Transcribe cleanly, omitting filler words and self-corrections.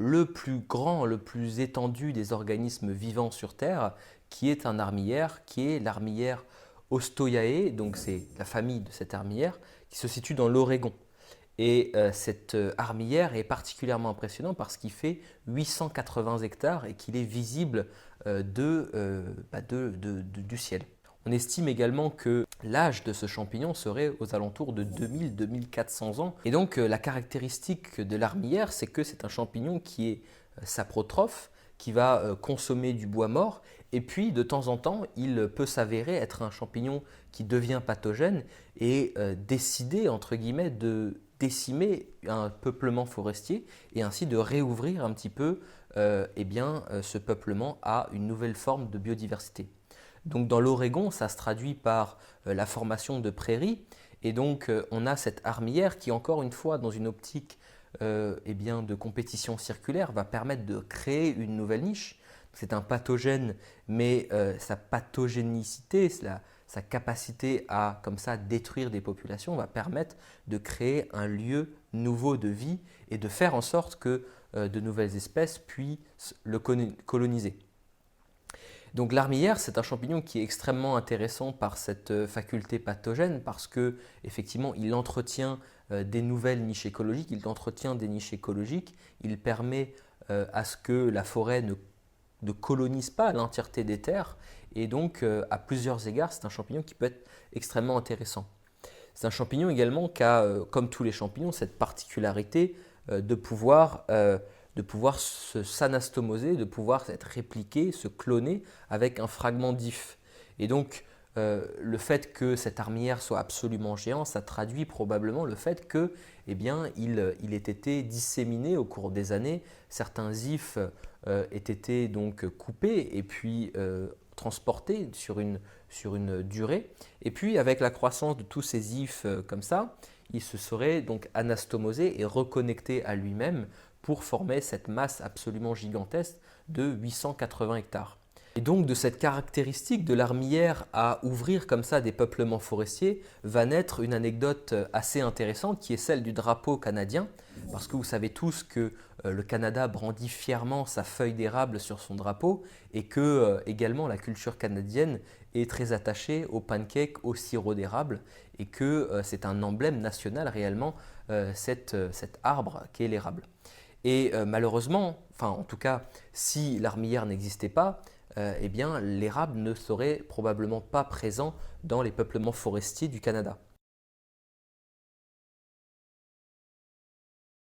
le plus grand, le plus étendu des organismes vivants sur Terre, qui est un armillère, qui est l'armillère Ostoyae, donc c'est la famille de cette armillère, qui se situe dans l'Oregon. Et cette armillère est particulièrement impressionnante parce qu'il fait 880 hectares et qu'il est visible du ciel. On estime également que l'âge de ce champignon serait aux alentours de 2000-2400 ans. Et donc la caractéristique de l'armillère, c'est que c'est un champignon qui est saprotrophe, qui va consommer du bois mort, et puis de temps en temps, il peut s'avérer être un champignon qui devient pathogène et décider, entre guillemets, de décimer un peuplement forestier et ainsi de réouvrir un petit peu ce peuplement à une nouvelle forme de biodiversité. Donc dans l'Oregon, ça se traduit par la formation de prairies et donc on a cette armillère qui, encore une fois, dans une optique de compétition circulaire, va permettre de créer une nouvelle niche. C'est un pathogène, mais sa pathogénicité, sa capacité à comme ça détruire des populations va permettre de créer un lieu nouveau de vie et de faire en sorte que de nouvelles espèces puissent le coloniser. Donc l'armillère, c'est un champignon qui est extrêmement intéressant par cette faculté pathogène parce que effectivement, il entretient des nouvelles niches écologiques, il entretient des niches écologiques, il permet à ce que la forêt ne colonise pas l'entièreté des terres et donc à plusieurs égards, c'est un champignon qui peut être extrêmement intéressant. C'est un champignon également qui a, comme tous les champignons, cette particularité de pouvoir s'anastomoser, de pouvoir être répliqué, se cloner avec un fragment d'if. Et donc, le fait que cette armillère soit absolument géante, ça traduit probablement le fait que, il ait été disséminé au cours des années. Certains ifs aient été donc coupés et puis transportés sur une durée. Et puis, avec la croissance de tous ces ifs comme ça, il se serait donc anastomosé et reconnecté à lui-même pour former cette masse absolument gigantesque de 880 hectares. Et donc de cette caractéristique de l'armillère à ouvrir comme ça des peuplements forestiers va naître une anecdote assez intéressante qui est celle du drapeau canadien. Parce que vous savez tous que le Canada brandit fièrement sa feuille d'érable sur son drapeau et que également la culture canadienne est très attachée aux pancakes, au sirop d'érable et que c'est un emblème national réellement cet arbre qu'est l'érable. Et malheureusement, enfin en tout cas, si l'armillère n'existait pas, l'érable ne serait probablement pas présent dans les peuplements forestiers du Canada.